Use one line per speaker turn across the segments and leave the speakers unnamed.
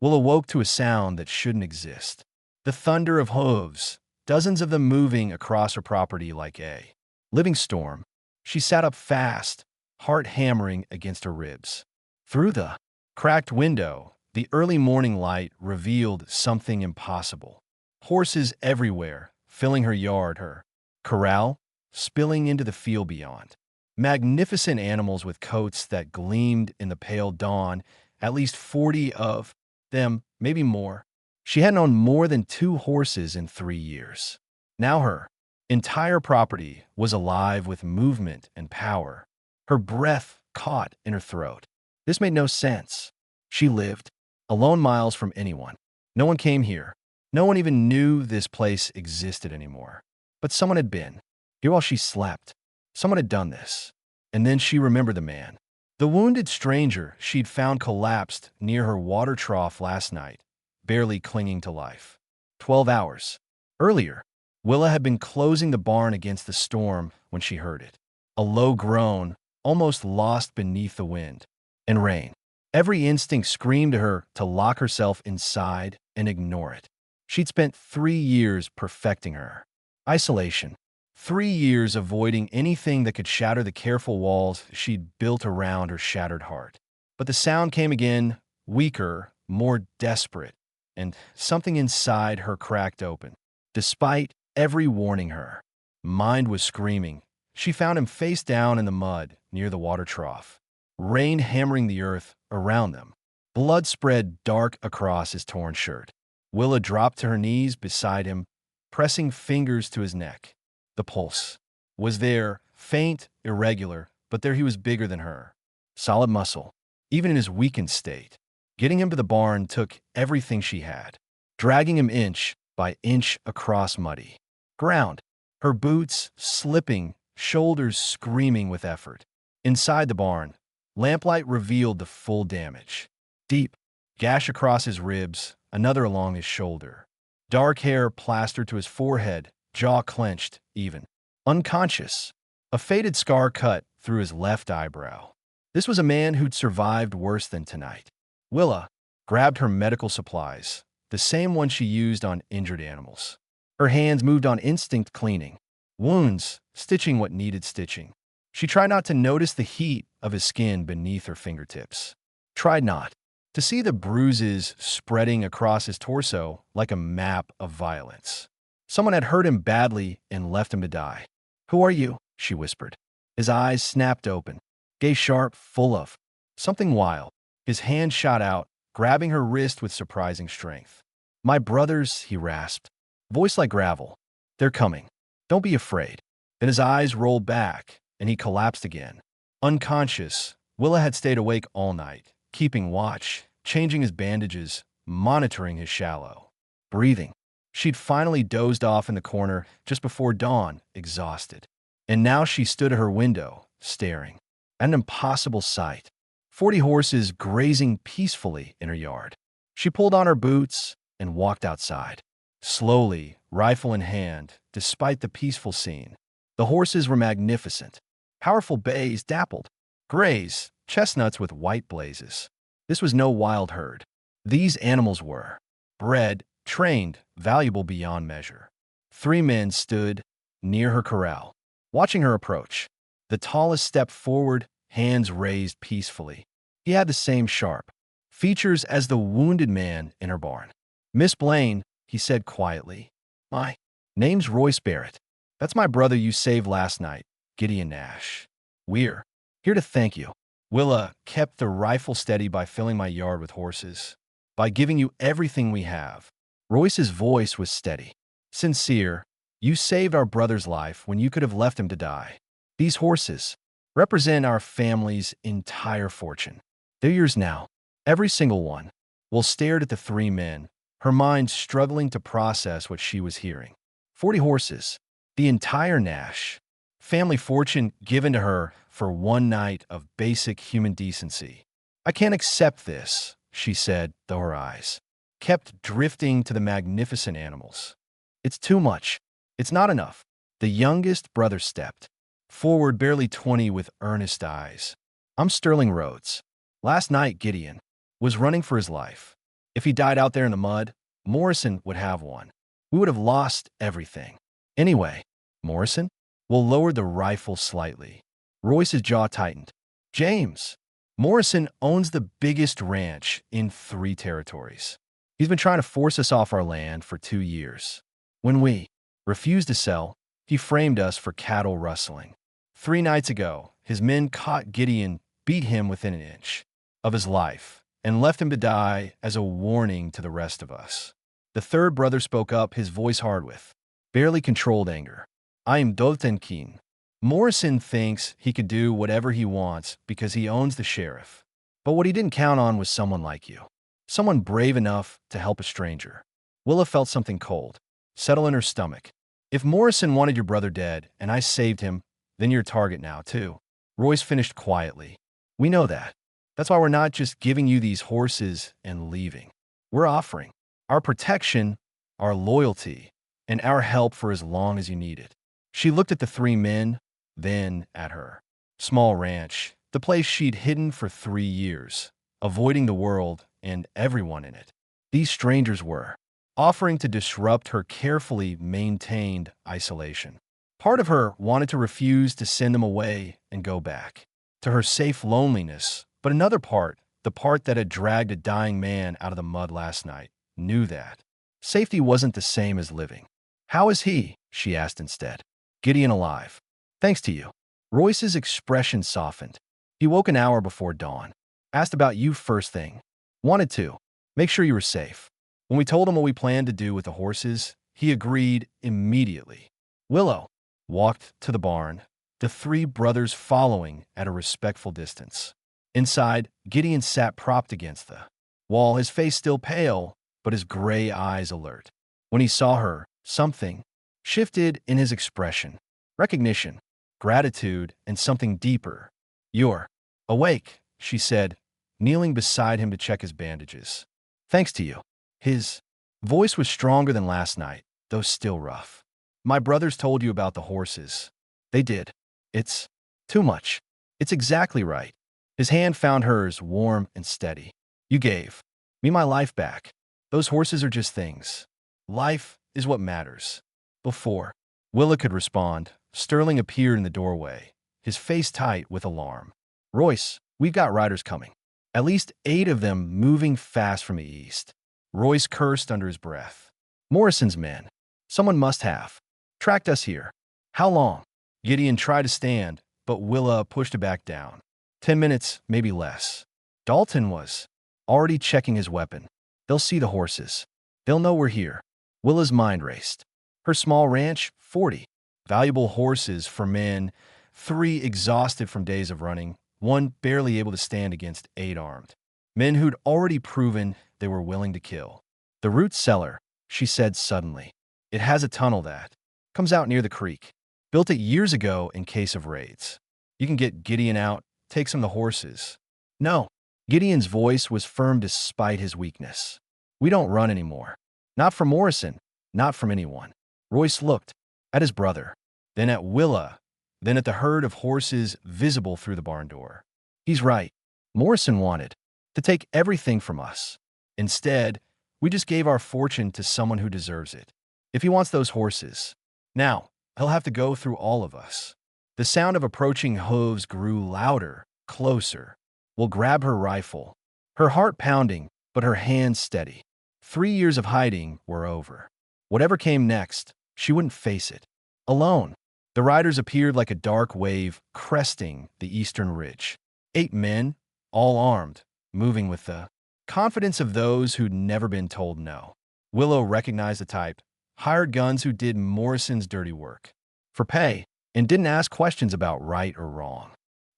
Will awoke to a sound that shouldn't exist. The thunder of hooves, dozens of them moving across her property like a living storm. She sat up fast, heart hammering against her ribs. Through the cracked window, the early morning light revealed something impossible. Horses everywhere, filling her yard, her corral, spilling into the field beyond. Magnificent animals with coats that gleamed in the pale dawn, at least 40 of them, maybe more. She hadn't owned more than 2 horses in 3 years. Now her entire property was alive with movement and power. Her breath caught in her throat. This made no sense. She lived alone miles from anyone. No one came here. No one even knew this place existed anymore. But someone had been here while she slept. Someone had done this. And then she remembered the man. The wounded stranger she'd found collapsed near her water trough last night, barely clinging to life. 12 hours earlier, Willa had been closing the barn against the storm when she heard it. A low groan, almost lost beneath the wind and rain. Every instinct screamed to her to lock herself inside and ignore it. She'd spent 3 years perfecting her isolation. 3 years avoiding anything that could shatter the careful walls she'd built around her shattered heart. But the sound came again, weaker, more desperate, and something inside her cracked open. Despite every warning her mind was screaming, she found him face down in the mud near the water trough, rain hammering the earth around them. Blood spread dark across his torn shirt. Willa dropped to her knees beside him, pressing fingers to his neck. The pulse was there, faint, irregular, but there he was bigger than her. Solid muscle, even in his weakened state. Getting him to the barn took everything she had, dragging him inch by inch across muddy ground, her boots slipping, shoulders screaming with effort. Inside the barn, lamplight revealed the full damage. Deep gash across his ribs, another along his shoulder. Dark hair plastered to his forehead, jaw clenched, even. Unconscious. A faded scar cut through his left eyebrow. This was a man who'd survived worse than tonight. Willa grabbed her medical supplies, the same one she used on injured animals. Her hands moved on instinct, cleaning wounds, stitching what needed stitching. She tried not to notice the heat of his skin beneath her fingertips. Tried not to see the bruises spreading across his torso like a map of violence. Someone had hurt him badly and left him to die. "Who are you?" she whispered. His eyes snapped open, gaze sharp, full of something wild. His hand shot out, grabbing her wrist with surprising strength. "My brothers," he rasped, voice like gravel. "They're coming. Don't be afraid." Then his eyes rolled back, and he collapsed again. Unconscious, Willa had stayed awake all night, keeping watch, changing his bandages, monitoring his shallow breathing. She'd finally dozed off in the corner just before dawn, exhausted. And now she stood at her window, staring at an impossible sight. 40 horses grazing peacefully in her yard. She pulled on her boots and walked outside. Slowly, rifle in hand, despite the peaceful scene. The horses were magnificent. Powerful bays dappled. Grays, chestnuts with white blazes. This was no wild herd. These animals were bred, trained, valuable beyond measure. 3 men stood near her corral, watching her approach. The tallest stepped forward, hands raised peacefully. He had the same sharp features as the wounded man in her barn. "Miss Blaine," he said quietly. "My name's Royce Barrett. That's my brother you saved last night, Gideon Nash. We're here to thank you." Willa kept the rifle steady by filling my yard with horses, by giving you everything we have. Royce's voice was steady, sincere. "You saved our brother's life when you could have left him to die. These horses represent our family's entire fortune. They're yours now, every single one." Will stared at the 3 men, her mind struggling to process what she was hearing. 40 horses, the entire Nash family fortune given to her for one night of basic human decency. "I can't accept this," she said, though her eyes kept drifting to the magnificent animals. "It's too much. It's not enough." The youngest brother stepped forward, barely 20, with earnest eyes. "I'm Sterling Rhodes. Last night, Gideon was running for his life. If he died out there in the mud, Morrison would have one. We would have lost everything. Anyway, Morrison? Will lowered the rifle slightly. Royce's jaw tightened. James, Morrison owns the biggest ranch in 3 territories. He's been trying to force us off our land for 2 years. When we refused to sell, he framed us for cattle rustling. 3 nights ago, his men caught Gideon, beat him within an inch of his life, and left him to die as a warning to the rest of us. The third brother spoke up, his voice hard with barely controlled anger. I am Doltenkin. Morrison thinks he could do whatever he wants because he owns the sheriff. But what he didn't count on was someone like you. Someone brave enough to help a stranger. Willa felt something cold settle in her stomach. If Morrison wanted your brother dead and I saved him, then you're a target now, too. Royce finished quietly. We know that. That's why we're not just giving you these horses and leaving. We're offering our protection, our loyalty, and our help for as long as you need it. She looked at the 3 men, then at her. Small ranch, the place she'd hidden for 3 years, avoiding the world and everyone in it. These strangers were offering to disrupt her carefully maintained isolation. Part of her wanted to refuse to send them away and go back to her safe loneliness, but another part, the part that had dragged a dying man out of the mud last night, knew that safety wasn't the same as living. How is he? She asked instead. Gideon alive. Thanks to you. Royce's expression softened. He woke an hour before dawn. Asked about you first thing. Wanted to make sure you were safe. When we told him what we planned to do with the horses, he agreed immediately. Willow walked to the barn, the 3 brothers following at a respectful distance. Inside, Gideon sat propped against the wall, his face still pale, but his gray eyes alert. When he saw her, something shifted in his expression. Recognition, gratitude, and something deeper. You're awake, she said, kneeling beside him to check his bandages. Thanks to you. His voice was stronger than last night, though still rough. My brothers told you about the horses. They did. It's too much. It's exactly right. His hand found hers, warm and steady. You gave me my life back. Those horses are just things. Life is what matters. Before Willa could respond, Sterling appeared in the doorway, his face tight with alarm. Royce, we've got riders coming. At least 8 of them moving fast from the east. Royce cursed under his breath. Morrison's men. Someone must have tracked us here. How long? Gideon tried to stand, but Willa pushed it back down. 10 minutes, maybe less. Dalton was already checking his weapon. They'll see the horses. They'll know we're here. Willa's mind raced. Her small ranch, 40. Valuable horses for men, 3 exhausted from days of running, 1 barely able to stand against 8 armed. Men who'd already proven they were willing to kill. The root cellar, she said suddenly. It has a tunnel that comes out near the creek. Built it years ago in case of raids. You can get Gideon out, take some of the horses. No. Gideon's voice was firm despite his weakness. We don't run anymore. Not from Morrison, not from anyone. Royce looked at his brother, then at Willa, then at the herd of horses visible through the barn door. He's right. Morrison wanted to take everything from us. Instead, we just gave our fortune to someone who deserves it. If he wants those horses, now, he'll have to go through all of us. The sound of approaching hooves grew louder, closer. Will grab her rifle, her heart pounding, but her hands steady. 3 years of hiding were over. Whatever came next, she wouldn't face it alone. The riders appeared like a dark wave cresting the eastern ridge. 8 men, all armed, moving with the confidence of those who'd never been told no. Willow recognized the type, hired guns who did Morrison's dirty work for pay and didn't ask questions about right or wrong.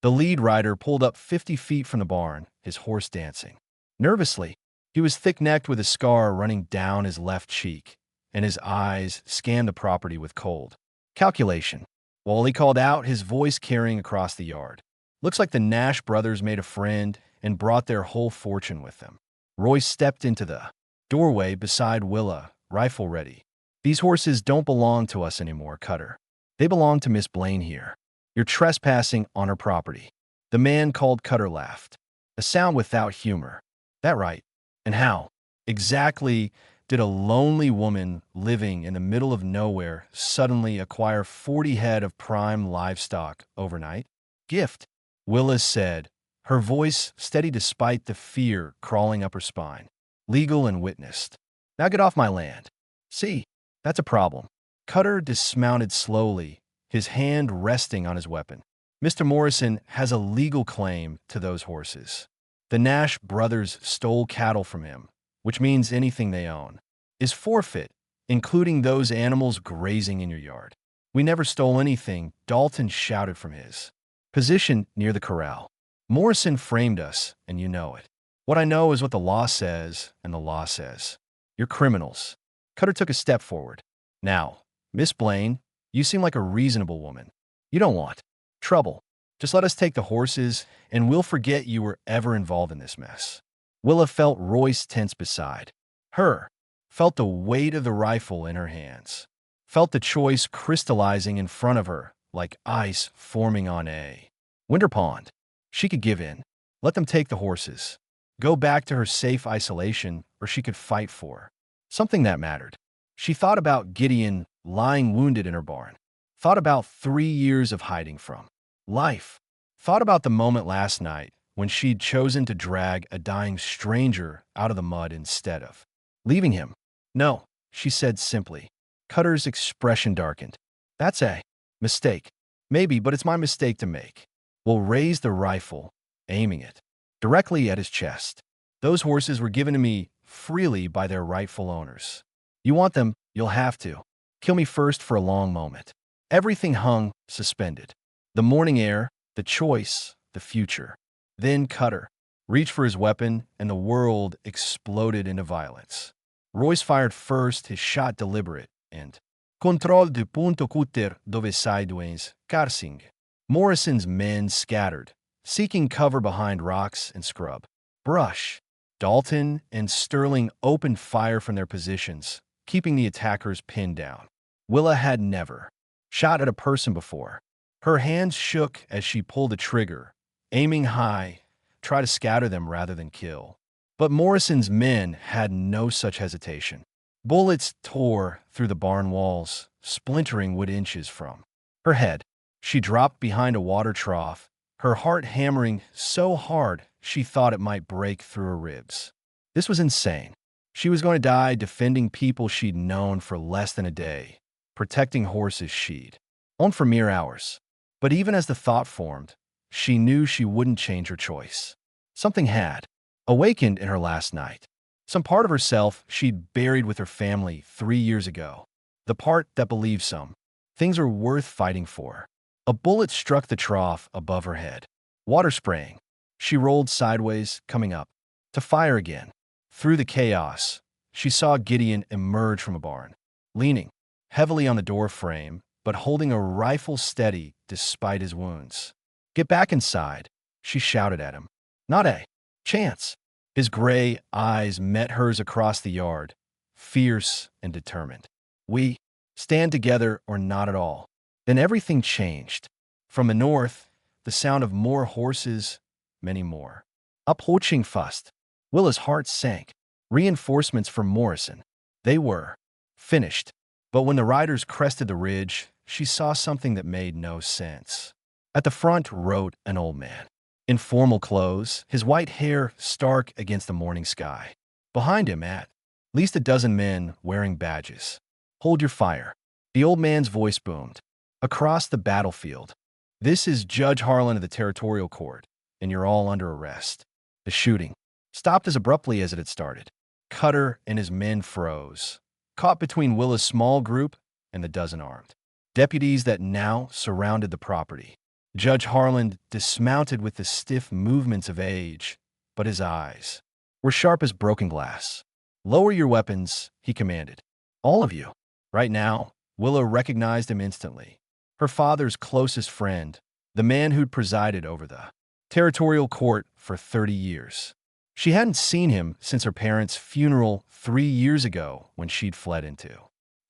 The lead rider pulled up 50 feet from the barn, his horse dancing. Nervously, he was thick-necked with a scar running down his left cheek, and his eyes scanned the property with cold calculation. While he called out, his voice carrying across the yard. Looks like the Nash brothers made a friend and brought their whole fortune with them. Royce stepped into the doorway beside Willa, rifle ready. These horses don't belong to us anymore, Cutter. They belong to Miss Blaine here. You're trespassing on her property. The man called Cutter laughed. A sound without humor. That right? And how? Exactly did a lonely woman living in the middle of nowhere suddenly acquire 40 head of prime livestock overnight? Gift, Willis said, her voice steady despite the fear crawling up her spine. Legal and witnessed. Now get off my land. See, that's a problem. Cutter dismounted slowly, his hand resting on his weapon. Mr. Morrison has a legal claim to those horses. The Nash brothers stole cattle from him, which means anything they own, is forfeit, including those animals grazing in your yard. We never stole anything, Dalton shouted from his position near the corral. Morrison framed us, and you know it. What I know is what the law says, and the law says. You're criminals. Cutter took a step forward. Now, Miss Blaine, you seem like a reasonable woman. You don't want trouble. Just let us take the horses, and we'll forget you were ever involved in this mess. Willa felt Royce tense beside her, felt the weight of the rifle in her hands, felt the choice crystallizing in front of her like ice forming on a winter pond. She could give in, let them take the horses, go back to her safe isolation, or she could fight for something that mattered. She thought about Gideon lying wounded in her barn, thought about 3 years of hiding from life, thought about the moment last night when she'd chosen to drag a dying stranger out of the mud instead of leaving him. No, she said simply. Cutter's expression darkened. That's a mistake. Maybe, but it's my mistake to make. We'll raise the rifle, aiming it directly at his chest. Those horses were given to me freely by their rightful owners. You want them, you'll have to. Kill me first for a long moment. Everything hung, suspended. The morning air, the choice, the future. Then Cutter reached for his weapon, and the world exploded into violence. Royce fired first, his shot deliberate, and control de punto cutter dove sideways, Karsing. Morrison's men scattered, seeking cover behind rocks and scrub. Brush. Dalton and Sterling opened fire from their positions, keeping the attackers pinned down. Willa had never shot at a person before. Her hands shook as she pulled the trigger, aiming high, try to scatter them rather than kill. But Morrison's men had no such hesitation. Bullets tore through the barn walls, splintering wood inches from her head. She dropped behind a water trough, her heart hammering so hard she thought it might break through her ribs. This was insane. She was going to die defending people she'd known for less than a day, protecting horses she'd owned for mere hours. But even as the thought formed, she knew she wouldn't change her choice. Something had awakened in her last night. Some part of herself she'd buried with her family 3 years ago. The part that believed some things are worth fighting for. A bullet struck the trough above her head. Water spraying. She rolled sideways, coming up to fire again. Through the chaos, she saw Gideon emerge from a barn, leaning heavily on the door frame, but holding a rifle steady despite his wounds. Get back inside, she shouted at him. Not a chance. His gray eyes met hers across the yard, fierce and determined. We stand together or not at all. Then everything changed. From the north, the sound of more horses, many more. Approaching fast. Willa's heart sank. Reinforcements from Morrison. They were finished. But when the riders crested the ridge, she saw something that made no sense. At the front rode an old man. In formal clothes, his white hair stark against the morning sky. Behind him at least a dozen men wearing badges. Hold your fire. The old man's voice boomed. Across the battlefield. This is Judge Harlan of the Territorial Court, and you're all under arrest. The shooting stopped as abruptly as it had started. Cutter and his men froze, caught between Willa's small group and the dozen armed deputies that now surrounded the property. Judge Harlan dismounted with the stiff movements of age, but his eyes were sharp as broken glass. Lower your weapons, he commanded. All of you. Right now, Willa recognized him instantly. Her father's closest friend, the man who'd presided over the territorial court for 30 years. She hadn't seen him since her parents' funeral 3 years ago when she'd fled into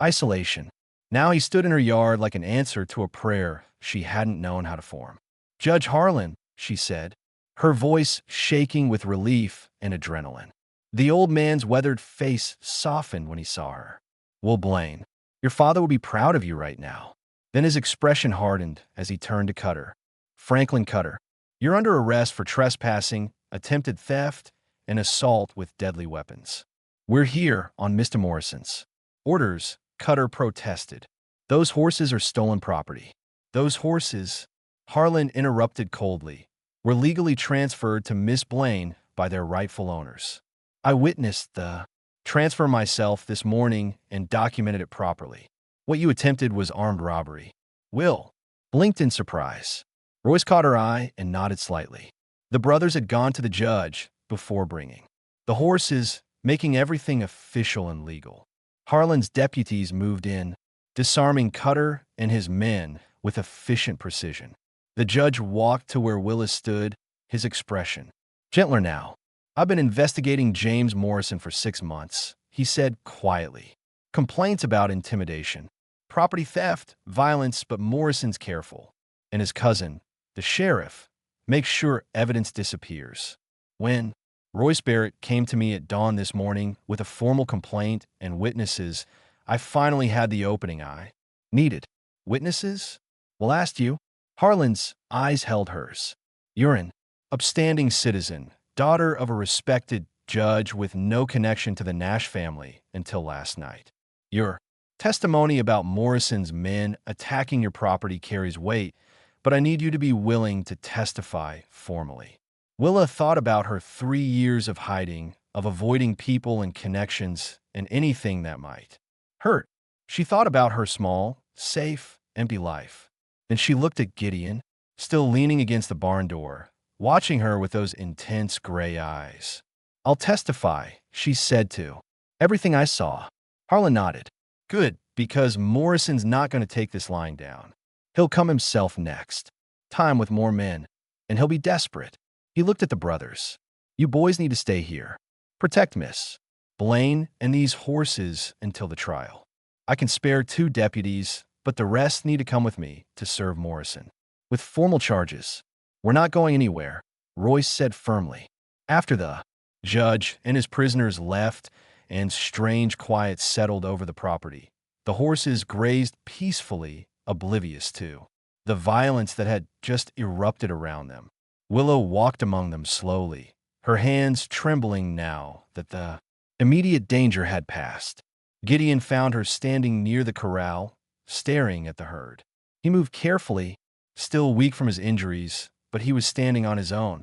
isolation. Now he stood in her yard like an answer to a prayer she hadn't known how to form. Judge Harlan, she said, her voice shaking with relief and adrenaline. The old man's weathered face softened when he saw her. Will Blaine, your father will be proud of you right now. Then his expression hardened as he turned to Cutter. Franklin Cutter, you're under arrest for trespassing, attempted theft, and assault with deadly weapons. We're here on Mr. Morrison's orders, Cutter protested. Those horses are stolen property. Those horses, Harlan interrupted coldly, were legally transferred to Miss Blaine by their rightful owners. I witnessed the transfer myself this morning and documented it properly. What you attempted was armed robbery. Will blinked in surprise. Royce caught her eye and nodded slightly. The brothers had gone to the judge before bringing the horses, making everything official and legal. Harlan's deputies moved in, disarming Cutter and his men with efficient precision. The judge walked to where Willis stood, his expression gentler now. I've been investigating James Morrison for 6 months, he said quietly. Complaints about intimidation, property theft, violence, but Morrison's careful. And his cousin, the sheriff, makes sure evidence disappears. When Royce Barrett came to me at dawn this morning with a formal complaint and witnesses, I finally had the opening I needed. Witnesses? Well, asked you. Harlan's eyes held hers. You're an upstanding citizen, daughter of a respected judge with no connection to the Nash family until last night. Your testimony about Morrison's men attacking your property carries weight, but I need you to be willing to testify formally. Willa thought about her 3 years of hiding, of avoiding people and connections and anything that might hurt. She thought about her small, safe, empty life. Then she looked at Gideon, still leaning against the barn door, watching her with those intense gray eyes. I'll testify, she said to everything I saw. Harlan nodded. Good, because Morrison's not going to take this lying down. He'll come himself next. Time with more men, and he'll be desperate. He looked at the brothers. You boys need to stay here. Protect Miss Blaine and these horses until the trial. I can spare 2 deputies, but the rest need to come with me to serve Morrison. With formal charges. We're not going anywhere, Royce said firmly. After the judge and his prisoners left and strange quiet settled over the property, the horses grazed peacefully, oblivious to the violence that had just erupted around them. Willow walked among them slowly, her hands trembling now that the immediate danger had passed. Gideon found her standing near the corral, staring at the herd. He moved carefully, still weak from his injuries, but he was standing on his own.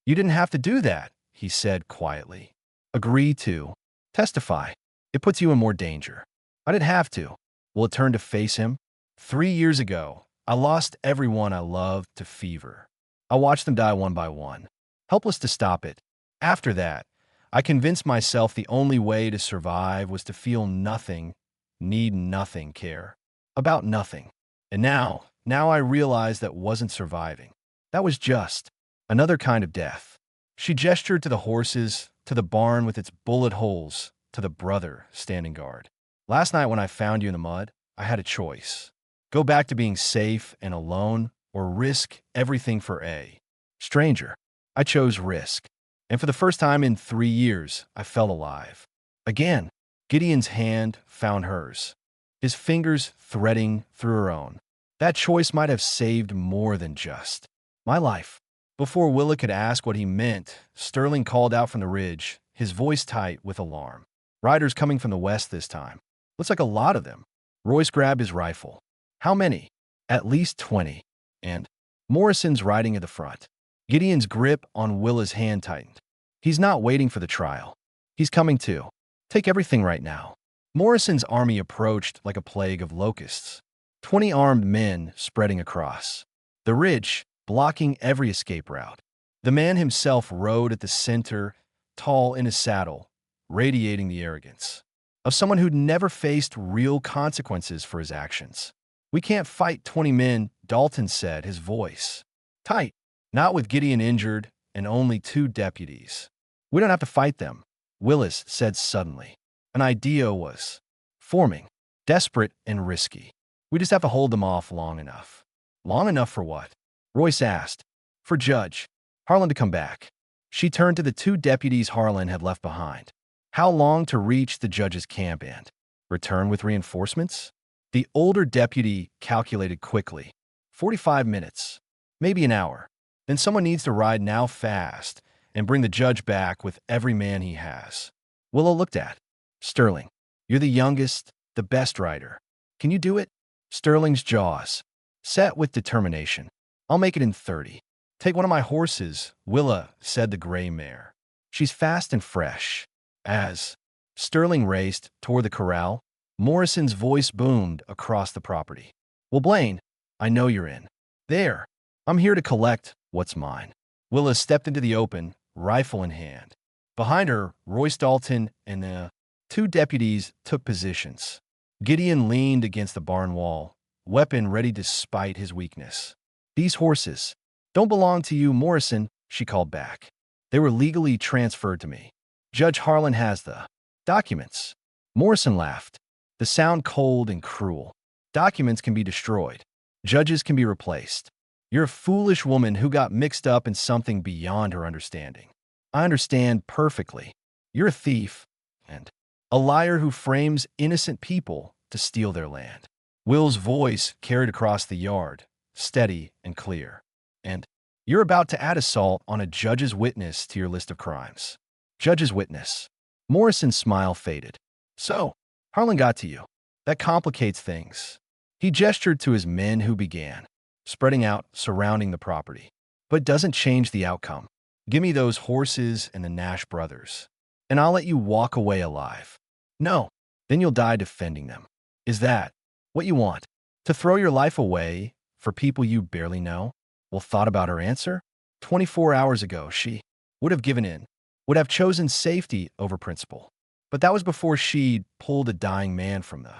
You didn't have to do that, he said quietly. Agree to testify. It puts you in more danger. I didn't have to. Will it turn to face him? 3 years ago, I lost everyone I loved to fever. I watched them die one by one, helpless to stop it. After that, I convinced myself the only way to survive was to feel nothing, need nothing, care about nothing. And now I realized that wasn't surviving. That was just another kind of death. She gestured to the horses, to the barn with its bullet holes, to the brother standing guard. Last night when I found you in the mud, I had a choice. Go back to being safe and alone, or risk everything for a stranger. I chose risk. And for the first time in 3 years, I felt alive. Again, Gideon's hand found hers, his fingers threading through her own. That choice might have saved more than just my life. Before Willa could ask what he meant, Sterling called out from the ridge, his voice tight with alarm. Riders coming from the west this time. Looks like a lot of them. Royce grabbed his rifle. How many? At least 20. And Morrison's riding at the front. Gideon's grip on Willa's hand tightened. He's not waiting for the trial. He's coming too. Take everything right now. Morrison's army approached like a plague of locusts. 20 armed men spreading across the ridge, blocking every escape route. The man himself rode at the center, tall in his saddle, radiating the arrogance of someone who'd never faced real consequences for his actions. We can't fight 20 men, Dalton said, his voice tight. Not with Gideon injured and only 2 deputies. We don't have to fight them, Willis said suddenly. An idea was forming, desperate and risky. We just have to hold them off long enough. Long enough for what? Royce asked. For Judge Harlan to come back. She turned to the two deputies Harlan had left behind. How long to reach the judge's camp and return with reinforcements? The older deputy calculated quickly. 45 minutes, maybe an hour. Then someone needs to ride now fast and bring the judge back with every man he has. Willow looked at Sterling. You're the youngest, the best rider. Can you do it? Sterling's jaws set with determination. I'll make it in 30. Take one of my horses, Willa, said the gray mare. She's fast and fresh. As Sterling raced toward the corral, Morrison's voice boomed across the property. Well, Blaine, I know you're in. There. I'm here to collect what's mine. Willa stepped into the open, rifle in hand. Behind her, Royce Dalton and the two deputies took positions. Gideon leaned against the barn wall, weapon ready to spite his weakness. These horses don't belong to you, Morrison, she called back. They were legally transferred to me. Judge Harlan has the documents. Morrison laughed. The sound cold and cruel. Documents can be destroyed. Judges can be replaced. You're a foolish woman who got mixed up in something beyond her understanding. I understand perfectly. You're a thief and a liar who frames innocent people to steal their land. Will's voice carried across the yard, steady and clear. And you're about to add assault on a judge's witness to your list of crimes. Judge's witness. Morrison's smile faded. So, Harlan got to you. That complicates things. He gestured to his men who began spreading out, surrounding the property. But it doesn't change the outcome. Give me those horses and the Nash brothers, and I'll let you walk away alive. No, then you'll die defending them. Is that what you want? To throw your life away for people you barely know? Well, thought about her answer? 24 hours ago, she would have given in, would have chosen safety over principle. But that was before she'd pulled a dying man from the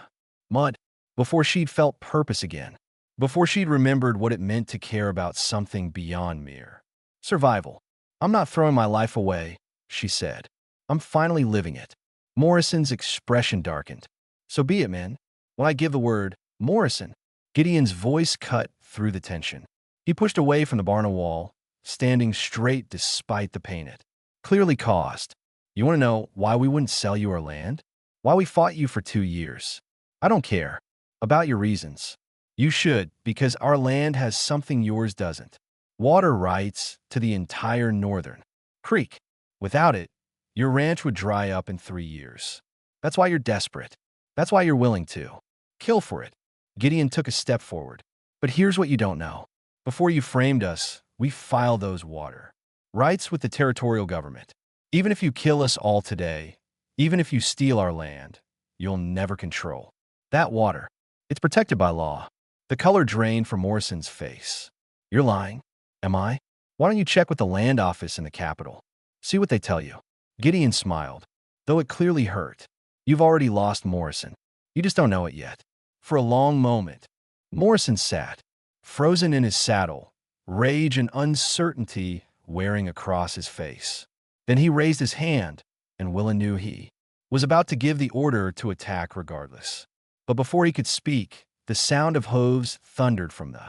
mud, before she'd felt purpose again, before she'd remembered what it meant to care about something beyond mere survival. I'm not throwing my life away, she said. I'm finally living it. Morrison's expression darkened. So be it, man. When I give the word, Morrison, Gideon's voice cut through the tension. He pushed away from the barn wall, standing straight despite the pain it clearly caused. You want to know why we wouldn't sell you our land? Why we fought you for 2 years? I don't care about your reasons. You should, because our land has something yours doesn't. Water rights to the entire northern creek. Without it, your ranch would dry up in 3 years. That's why you're desperate. That's why you're willing to kill for it. Gideon took a step forward. But here's what you don't know. Before you framed us, we filed those water rights with the territorial government. Even if you kill us all today, even if you steal our land, you'll never control that water. It's protected by law. The color drained from Morrison's face. You're lying. Am I? Why don't you check with the land office in the capital? See what they tell you. Gideon smiled, though it clearly hurt. You've already lost Morrison. You just don't know it yet. For a long moment, Morrison sat, frozen in his saddle, rage and uncertainty wearing across his face. Then he raised his hand, and Willa knew he was about to give the order to attack regardless. But before he could speak, the sound of hooves thundered from the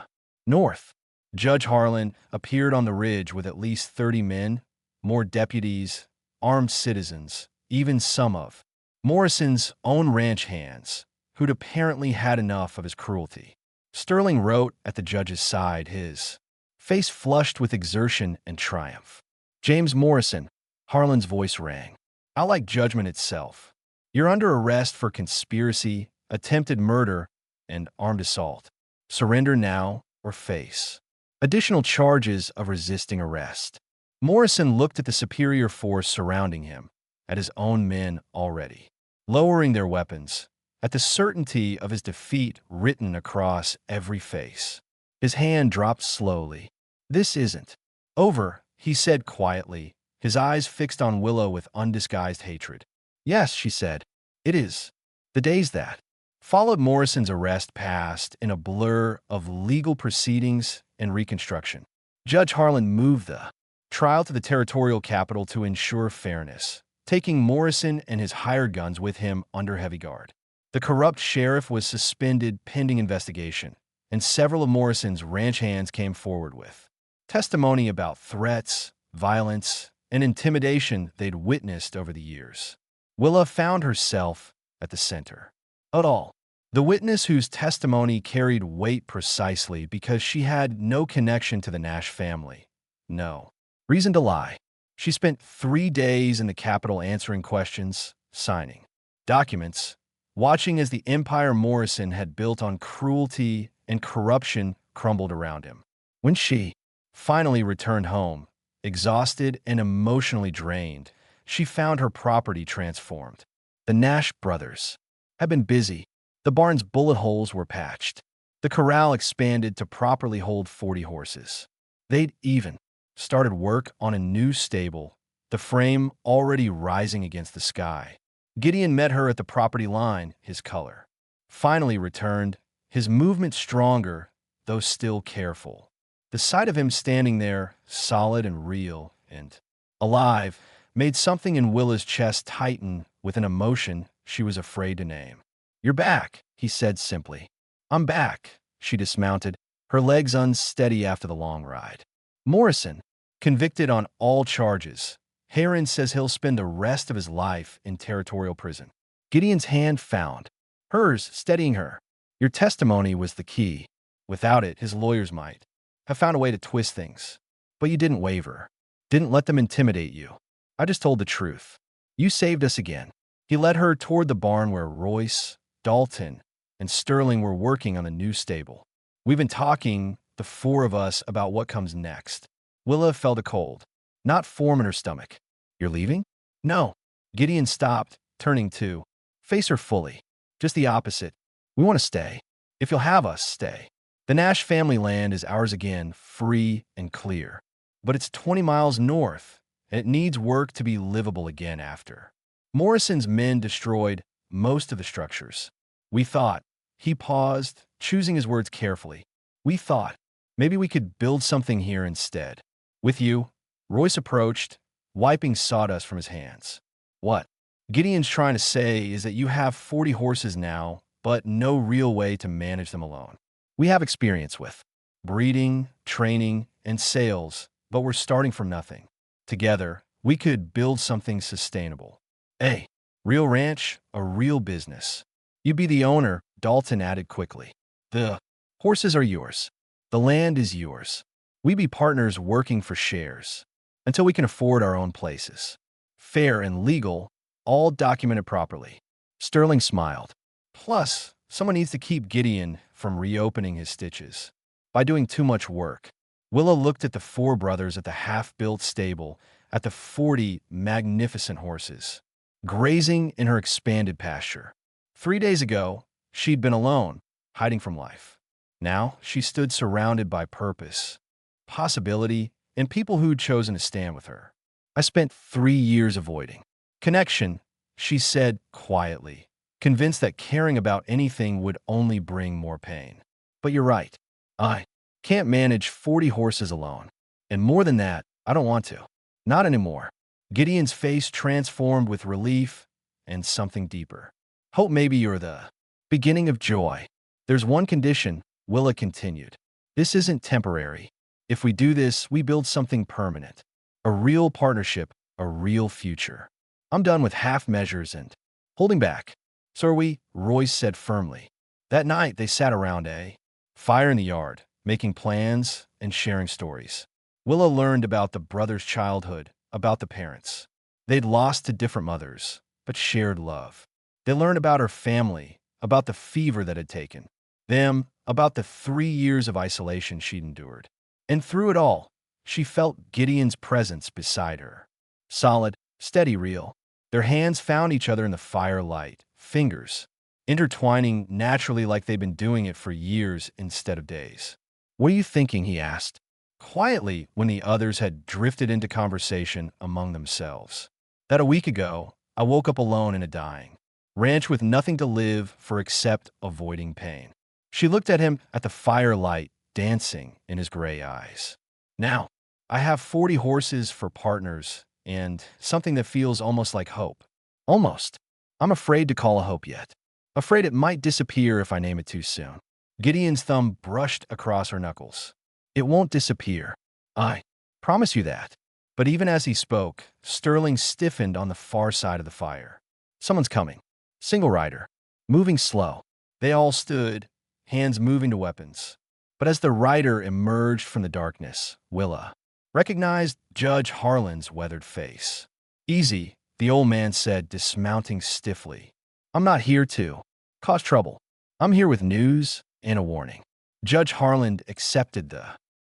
north. Judge Harlan appeared on the ridge with at least 30 men, more deputies, armed citizens, even some of Morrison's own ranch hands, who'd apparently had enough of his cruelty. Sterling wrote at the judge's side, his face flushed with exertion and triumph. James Morrison, Harlan's voice rang, out like judgment itself. You're under arrest for conspiracy, attempted murder, and armed assault. Surrender now or face additional charges of resisting arrest. Morrison looked at the superior force surrounding him, at his own men already lowering their weapons, at the certainty of his defeat written across every face. His hand dropped slowly. This isn't over, he said quietly, his eyes fixed on Willow with undisguised hatred. Yes, she said, it is. The days that followed Morrison's arrest passed in a blur of legal proceedings and reconstruction. Judge Harlan moved the trial to the territorial capital to ensure fairness, taking Morrison and his hired guns with him under heavy guard. The corrupt sheriff was suspended pending investigation, and several of Morrison's ranch hands came forward with testimony about threats, violence, and intimidation they'd witnessed over the years. Willa found herself at the center of it all. The witness whose testimony carried weight precisely because she had no connection to the Nash family. No reason to lie. She spent 3 days in the Capitol answering questions, signing documents, watching as the empire Morrison had built on cruelty and corruption crumbled around him. When she finally returned home, exhausted and emotionally drained, she found her property transformed. The Nash brothers had been busy. The barn's bullet holes were patched. The corral expanded to properly hold 40 horses. They'd even started work on a new stable, the frame already rising against the sky. Gideon met her at the property line, his color finally returned, his movement stronger, though still careful. The sight of him standing there, solid and real and alive, made something in Willa's chest tighten with an emotion she was afraid to name. "You're back," he said simply. "I'm back." She dismounted, her legs unsteady after the long ride. Morrison, convicted on all charges. Heron says he'll spend the rest of his life in territorial prison. Gideon's hand found hers, steadying her. "Your testimony was the key. Without it, his lawyers might have found a way to twist things. But you didn't waver. Didn't let them intimidate you. I just told the truth. You saved us again." He led her toward the barn where Royce, Dalton, and Sterling were working on the new stable. "We've been talking, the four of us, about what comes next." Willa felt a cold, not form in her stomach. "You're leaving?" "No." Gideon stopped, turning to face her fully. "Just the opposite. We want to stay. If you'll have us, stay. The Nash family land is ours again, free and clear. But it's 20 miles north, and it needs work to be livable again after. Morrison's men destroyed most of the structures. We thought," he paused, choosing his words carefully, "we thought maybe we could build something here instead. With you." Royce approached, wiping sawdust from his hands. "What Gideon's trying to say is that you have 40 horses now, but no real way to manage them alone. We have experience with breeding, training, and sales, but we're starting from nothing. Together, we could build something sustainable. A real ranch, a real business. You'd be the owner," Dalton added quickly. "The horses are yours. The land is yours. We be partners working for shares until we can afford our own places. Fair and legal, all documented properly." Sterling smiled. "Plus, someone needs to keep Gideon from reopening his stitches by doing too much work." Willa looked at the four brothers at the half-built stable, at the 40 magnificent horses, grazing in her expanded pasture. 3 days ago, she'd been alone, hiding from life. Now, she stood surrounded by purpose, possibility, and people who'd chosen to stand with her. "I spent 3 years avoiding connection," she said quietly, convinced that caring about anything would only bring more pain. "But you're right. I can't manage 40 horses alone. And more than that, I don't want to. Not anymore." Gideon's face transformed with relief and something deeper. "Hope maybe you're the beginning of joy. There's one condition," Willa continued. "This isn't temporary. If we do this, we build something permanent. A real partnership, a real future. I'm done with half measures and holding back." "So are we," Royce said firmly. That night, they sat around a fire in the yard, making plans and sharing stories. Willa learned about the brothers' childhood, about the parents. They'd lost to different mothers, but shared love. They learned about her family, about the fever that had taken them, about the 3 years of isolation she'd endured. And through it all, she felt Gideon's presence beside her. Solid, steady, real. Their hands found each other in the firelight, fingers intertwining naturally like they'd been doing it for years instead of days. "What are you thinking?" he asked, quietly when the others had drifted into conversation among themselves. "That a week ago, I woke up alone in a dying ranch with nothing to live for except avoiding pain." She looked at him at the firelight dancing in his gray eyes. "Now, I have 40 horses for partners and something that feels almost like hope. Almost. I'm afraid to call a hope yet. Afraid it might disappear if I name it too soon." Gideon's thumb brushed across her knuckles. "It won't disappear. I promise you that. But even as he spoke, Sterling stiffened on the far side of the fire. Someone's coming. Single rider. Moving slow. They all stood, hands moving to weapons. But as the rider emerged from the darkness, Willa recognized Judge Harlan's weathered face. Easy, the old man said, dismounting stiffly. I'm not here to cause trouble. I'm here with news and a warning. Judge Harlan accepted the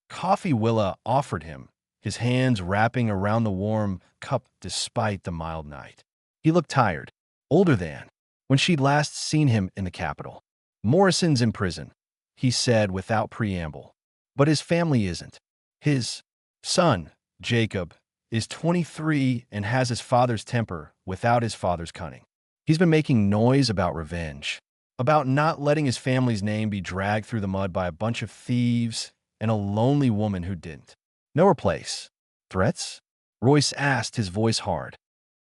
coffee Willa offered him, his hands wrapping around the warm cup despite the mild night. He looked tired, older than when she'd last seen him in the capital. Morrison's in prison, he said without preamble. But his family isn't. His son, Jacob, is 23 and has his father's temper without his father's cunning. He's been making noise about revenge, about not letting his family's name be dragged through the mud by a bunch of thieves and a lonely woman who didn't know her place. Threats? Royce asked, his voice hard.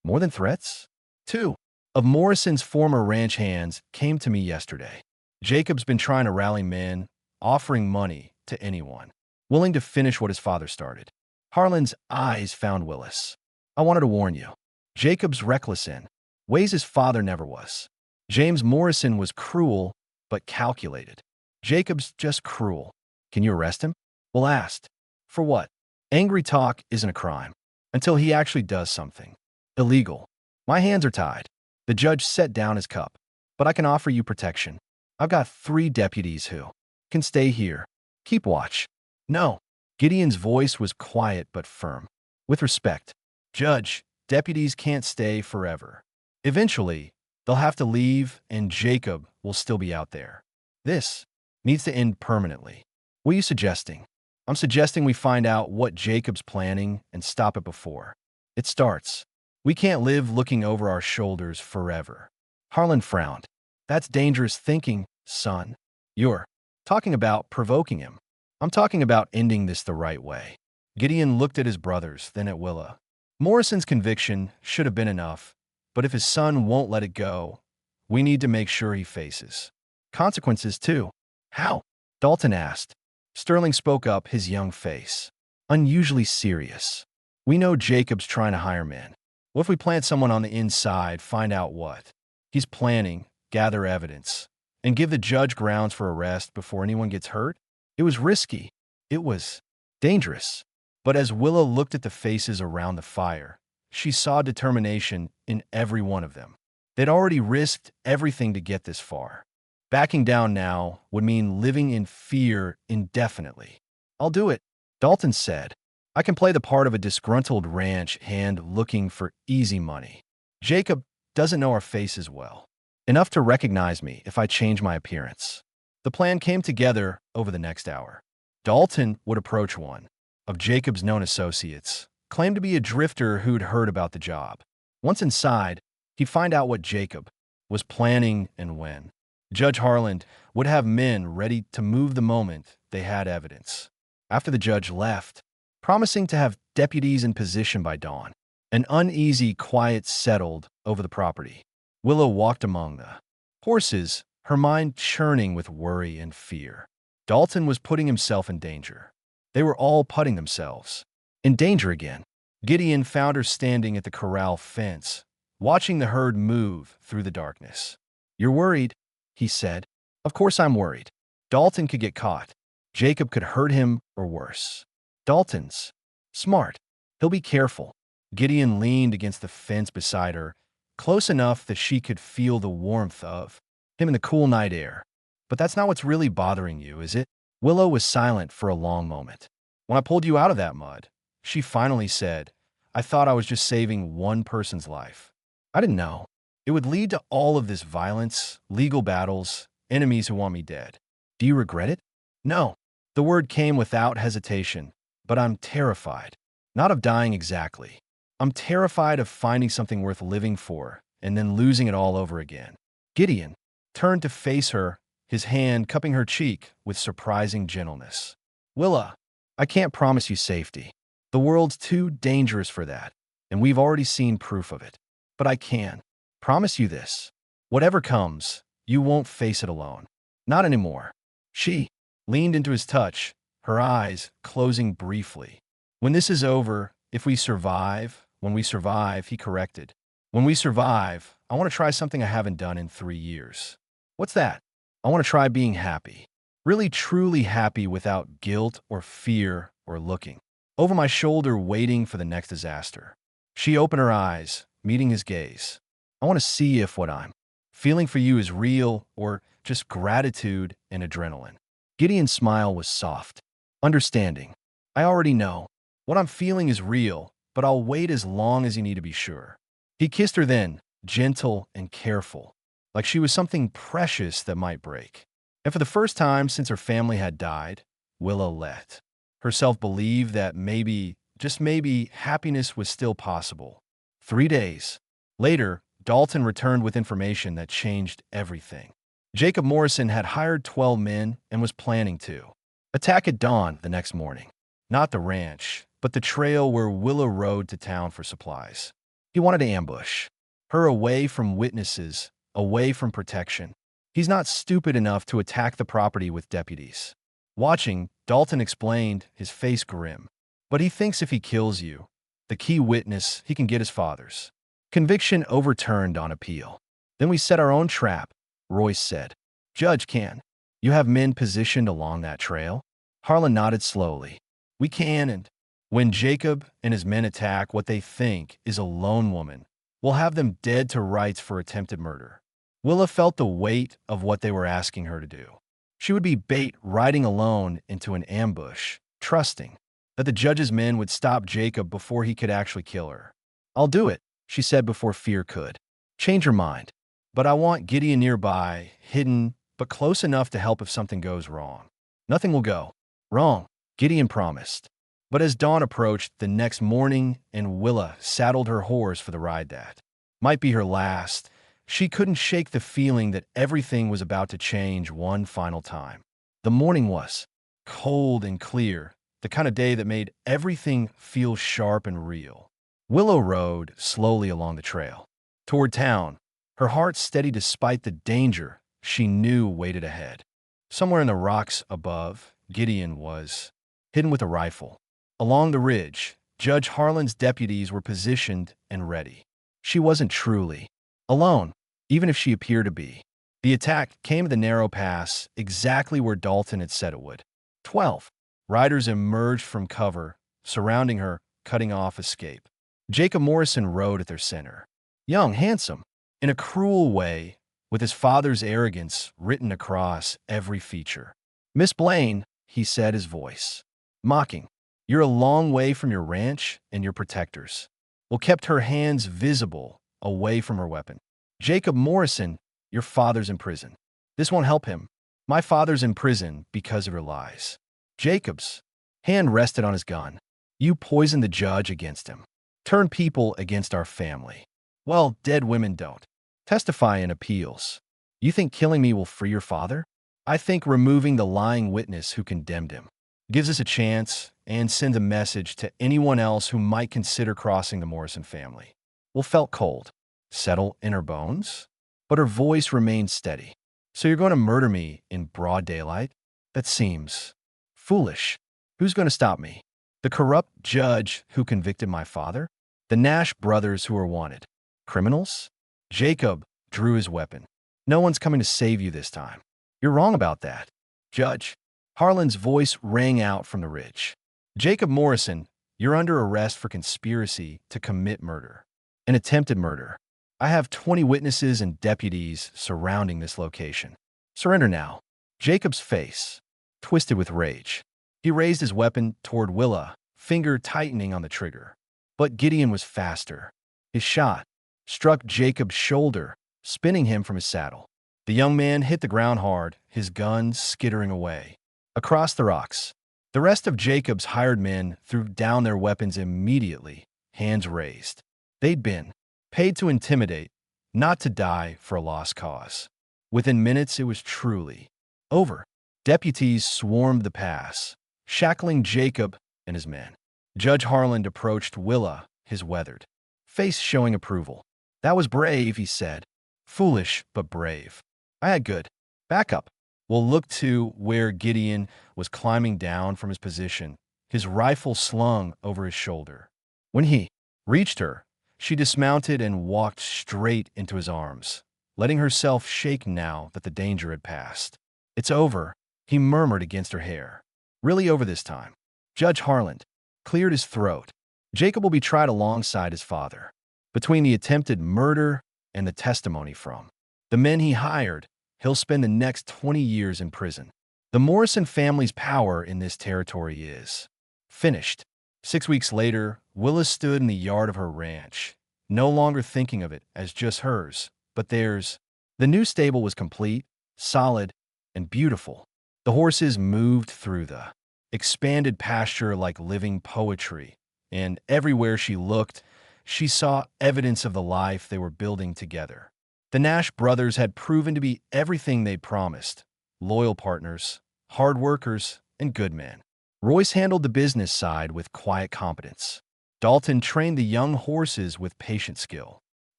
More than threats? 2 of Morrison's former ranch hands came to me yesterday. Jacob's been trying to rally men, offering money to anyone, willing to finish what his father started. Harlan's eyes found Willis. I wanted to warn you. Jacob's reckless in ways his father never was. James Morrison was cruel, but calculated. Jacob's just cruel. Can you arrest him? Will asked. For what? Angry talk isn't a crime until he actually does something illegal. My hands are tied. The judge set down his cup. But I can offer you protection. I've got 3 deputies who can stay here. Keep watch. No. Gideon's voice was quiet but firm. With respect, Judge, deputies can't stay forever. Eventually, they'll have to leave and Jacob will still be out there. This needs to end permanently. What are you suggesting? I'm suggesting we find out what Jacob's planning and stop it before it starts. We can't live looking over our shoulders forever. Harlan frowned. That's dangerous thinking, son. You're talking about provoking him. I'm talking about ending this the right way. Gideon looked at his brothers, then at Willa. Morrison's conviction should have been enough, but if his son won't let it go, we need to make sure he faces consequences too. How? Dalton asked. Sterling spoke up, his young face unusually serious. We know Jacob's trying to hire men. What if we plant someone on the inside, find out what he's planning, gather evidence, and give the judge grounds for arrest before anyone gets hurt? It was risky. It was dangerous. But as Willa looked at the faces around the fire, she saw determination in every one of them. They'd already risked everything to get this far. Backing down now would mean living in fear indefinitely. I'll do it, Dalton said. I can play the part of a disgruntled ranch hand looking for easy money. Jacob doesn't know our faces well, enough to recognize me if I change my appearance. The plan came together over the next hour. Dalton would approach one of Jacob's known associates, claimed to be a drifter who'd heard about the job. Once inside, he'd find out what Jacob was planning and when. Judge Harlan would have men ready to move the moment they had evidence. After the judge left, promising to have deputies in position by dawn, an uneasy quiet settled over the property. Willow walked among the horses, her mind churning with worry and fear. Dalton was putting himself in danger. They were all putting themselves in danger again. Gideon found her standing at the corral fence, watching the herd move through the darkness. You're worried, he said. Of course I'm worried. Dalton could get caught. Jacob could hurt him or worse. Dalton's smart. He'll be careful. Gideon leaned against the fence beside her, close enough that she could feel the warmth of him in the cool night air. But that's not what's really bothering you, is it? Willow was silent for a long moment. When I pulled you out of that mud, she finally said, I thought I was just saving one person's life. I didn't know. It would lead to all of this violence, legal battles, enemies who want me dead. Do you regret it? No. The word came without hesitation, but I'm terrified. Not of dying exactly. I'm terrified of finding something worth living for and then losing it all over again. Gideon turned to face her, his hand cupping her cheek with surprising gentleness. Willa, I can't promise you safety. The world's too dangerous for that, and we've already seen proof of it. But I can promise you this. Whatever comes, you won't face it alone. Not anymore. She leaned into his touch, her eyes closing briefly. When this is over, If we survive, when we survive, he corrected. When we survive, I want to try something I haven't done in 3 years. What's that? I want to try being happy. Really, truly happy without guilt or fear or looking over my shoulder, waiting for the next disaster. She opened her eyes, meeting his gaze. I want to see if what I'm feeling for you is real or just gratitude and adrenaline. Gideon's smile was soft, understanding. I already know. What I'm feeling is real, but I'll wait as long as you need to be sure. He kissed her then, gentle and careful, like she was something precious that might break. And for the first time since her family had died, Willa let herself believe that maybe, just maybe, happiness was still possible. 3 days later, Dalton returned with information that changed everything. Jacob Morrison had hired 12 men and was planning to attack at dawn the next morning. Not the ranch, but the trail where Willa rode to town for supplies. He wanted to ambush her away from witnesses, away from protection. He's not stupid enough to attack the property with deputies. Watching, Dalton explained, his face grim. But he thinks if he kills you, the key witness, he can get his father's conviction overturned on appeal. Then we set our own trap, Royce said. Judge can. You have men positioned along that trail? Harlan nodded slowly. We can, and when Jacob and his men attack what they think is a lone woman, we'll have them dead to rights for attempted murder. Willa felt the weight of what they were asking her to do. She would be bait riding alone into an ambush, trusting that the judge's men would stop Jacob before he could actually kill her. I'll do it, she said before fear could change her mind. But I want Gideon nearby, hidden, but close enough to help if something goes wrong. Nothing will go wrong, Gideon promised. But as dawn approached the next morning and Willa saddled her horse for the ride that might be her last, she couldn't shake the feeling that everything was about to change one final time. The morning was cold and clear, the kind of day that made everything feel sharp and real. Willow rode slowly along the trail toward town, her heart steady despite the danger she knew waited ahead. Somewhere in the rocks above, Gideon was hidden with a rifle. Along the ridge, Judge Harlan's deputies were positioned and ready. She wasn't truly alone, even if she appeared to be. The attack came at the narrow pass, exactly where Dalton had said it would. 12 riders emerged from cover, surrounding her, cutting off escape. Jacob Morrison rode at their center. Young, handsome, in a cruel way, with his father's arrogance written across every feature. Miss Blaine, he said, his voice mocking. You're a long way from your ranch and your protectors. Well, kept her hands visible, away from her weapon. Jacob Morrison, your father's in prison. This won't help him. My father's in prison because of your lies. Jacob's hand rested on his gun. You poisoned the judge against him. Turned people against our family. Well, dead women don't testify in appeals. You think killing me will free your father? I think removing the lying witness who condemned him gives us a chance and sends a message to anyone else who might consider crossing the Morrison family. Will felt cold, settle in her bones, but her voice remained steady. So you're going to murder me in broad daylight? That seems foolish. Who's going to stop me? The corrupt judge who convicted my father? The Nash brothers who are wanted? Criminals? Jacob drew his weapon. No one's coming to save you this time. You're wrong about that. Judge. Harlan's voice rang out from the ridge. Jacob Morrison, you're under arrest for conspiracy to commit murder. An attempted murder. I have 20 witnesses and deputies surrounding this location. Surrender now. Jacob's face twisted with rage. He raised his weapon toward Willa, finger tightening on the trigger. But Gideon was faster. His shot struck Jacob's shoulder, spinning him from his saddle. The young man hit the ground hard, his gun skittering away. Across the rocks, the rest of Jacob's hired men threw down their weapons immediately, hands raised. They'd been paid to intimidate, not to die for a lost cause. Within minutes, it was truly over. Deputies swarmed the pass, shackling Jacob and his men. Judge Harlan approached Willa, his weathered face showing approval. That was brave, he said. Foolish, but brave. I had good backup. We'll look to where Gideon was climbing down from his position, his rifle slung over his shoulder. When he reached her, she dismounted and walked straight into his arms, letting herself shake now that the danger had passed. "It's over," he murmured against her hair. "Really over this time." Judge Harland cleared his throat. Jacob will be tried alongside his father. Between the attempted murder and the testimony from the men he hired, he'll spend the next 20 years in prison. The Morrison family's power in this territory is finished. 6 weeks later, Willa stood in the yard of her ranch, no longer thinking of it as just hers, but theirs. The new stable was complete, solid, and beautiful. The horses moved through the expanded pasture like living poetry, and everywhere she looked, she saw evidence of the life they were building together. The Nash brothers had proven to be everything they promised: loyal partners, hard workers, and good men. Royce handled the business side with quiet competence. Dalton trained the young horses with patient skill.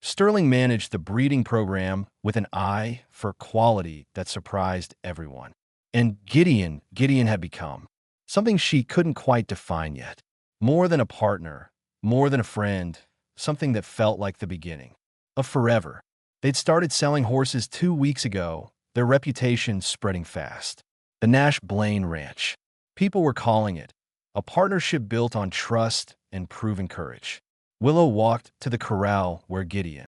Sterling managed the breeding program with an eye for quality that surprised everyone. And Gideon had become something she couldn't quite define yet. More than a partner, more than a friend, something that felt like the beginning of forever. They'd started selling horses 2 weeks ago, their reputation spreading fast. The Nash Blaine Ranch. People were calling it a partnership built on trust and proven courage. Willow walked to the corral where Gideon